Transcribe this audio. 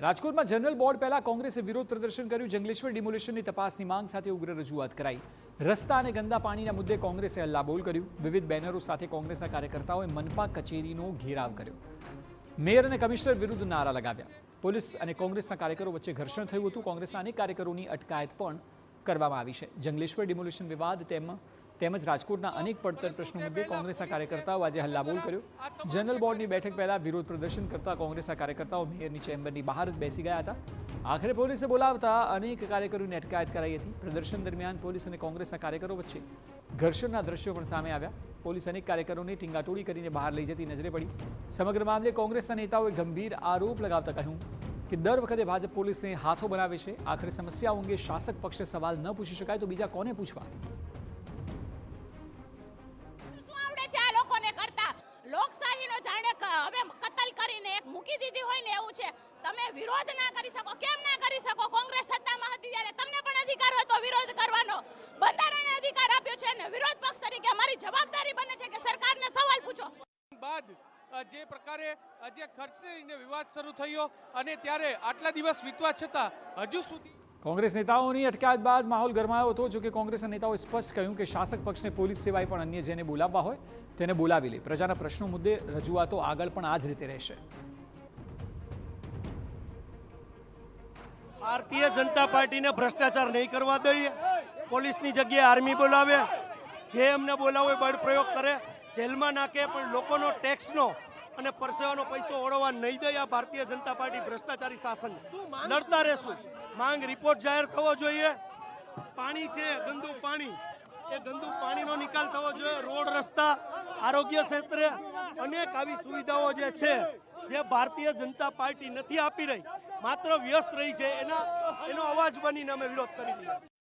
રાજકોટમાં general board પહેલા કોંગ્રેસે વિરોધ પ્રદર્શન કર્યું। જંગલેશ્વર ડિમોલિશનની તપાસની માંગ સાથે ઉગ્ર રજૂઆત કરાઈ। રસ્તા અને ગંદા પાણીના મુદ્દે કોંગ્રેસે હલ્લાબોલ કર્યું। વિવિધ બેનરો સાથે કોંગ્રેસના કાર્યકર્તાઓએ મનપા કચેરીનો ઘેરાવ કર્યો। મેયર અને કમિશનર વિરુદ્ધ નારા લગાવ્યા। પોલીસ અને કોંગ્રેસના કાર્યકરો વચ્ચે ઘર્ષણ થયું હતું। કોંગ્રેસના અનેક કાર્યકરોની અટકાયત પણ કરવામાં આવી છે। જંગલેશ્વર ડિમોલિશન વિવાદ તેમજ રાજકોટના અનેક પડતર પ્રશ્નો મુદ્દે કોંગ્રેસના કાર્યકર્તાઓ આજે હલ્લાબોલ કર્યો। જનરલ બોર્ડની બેઠક પહેલા વિરોધ પ્રદર્શન કરતા કોંગ્રેસના કાર્યકર્તાઓ મેયરની ચેમ્બરની બહાર જ બેસી ગયા હતા। આખરે પોલીસે બોલાવતા અનેક કાર્યકરોની અટકાયત કરાઈ હતી। પ્રદર્શન દરમિયાન પોલીસ અને કોંગ્રેસના કાર્યકરો વચ્ચે ઘર્ષણના દ્રશ્યો પણ સામે આવ્યા। પોલીસ અનેક કાર્યકરોને ટીંગાટોળી કરીને બહાર લઈ જતી નજરે પડી। સમગ્ર મામલે કોંગ્રેસના નેતાઓએ ગંભીર આરોપ લગાવતા કહ્યું કે દર વખતે ભાજપ પોલીસને હાથો બનાવે છે। આખરે સમસ્યાઓ અંગે શાસક પક્ષે સવાલ ન પૂછી શકાય તો બીજા કોને પૂછવા। લોકશાહીનો જાણે હવે કતલ કરીને એક મૂકી દીધી હોય ને એવું છે। તમે વિરોધ ના કરી શકો, કેમ ના કરી શકો? કોંગ્રેસ સત્તામાં હતી ત્યારે તમને પણ અધિકાર હતો વિરોધ કરવાનો। બંધારણે અધિકાર આપ્યો છે ને વિરોધ પક્ષ તરીકે અમારી જવાબદારી બને છે કે સરકારને સવાલ પૂછો। બાદ જે પ્રકારે જે ખર્ચને લઈને વિવાદ શરૂ થયો અને ત્યારે આટલા દિવસ વીતવા છતાં હજુ સુધી કોંગ્રેસ નેતાઓની અટકાયત બાદ માહોલ ગરમાયો હતો। જોકે કોંગ્રેસના નેતાઓએ સ્પષ્ટ કહ્યું કે શાસક પક્ષને પોલીસ સિવાય પણ અન્ય જેને બોલાવવા હોય તેને બોલાવી લે। પ્રજાના પ્રશ્નો મુદ્દે રજૂઆતો આગળ પણ આ જ રીતે રહેશે। ભારતીય જનતા પાર્ટીને ભ્રષ્ટાચાર નહીં કરવા દઈએ। પોલીસની જગ્યાએ આર્મી બોલાવે, જે એમને બોલાવે બળ પ્રયોગ કરે, જેલમાં નાખે, પણ લોકોનો ટેક્સનો અને પરસેવાનો પૈસો ઓળવવા નહીં દે। આ ભારતીય જનતા પાર્ટી ભ્રષ્ટાચારી શાસન લડતા રહેશું। માંગ રિપોર્ટ જાહેર થવો જોઈએ। પાણી છે ગંદુ પાણી, એ ગંદુ પાણીનો નિકાલ થવો જોઈએ। રોડ રસ્તા, આરોગ્ય ક્ષેત્રે અનેક આવી સુવિધાઓ જે છે જે ભારતીય જનતા પાર્ટી નથી આપી રહી, માત્ર વ્યસ્ત રહી છે, એનો અવાજ બનીને અમે વિરોધ કરી રહ્યા છીએ।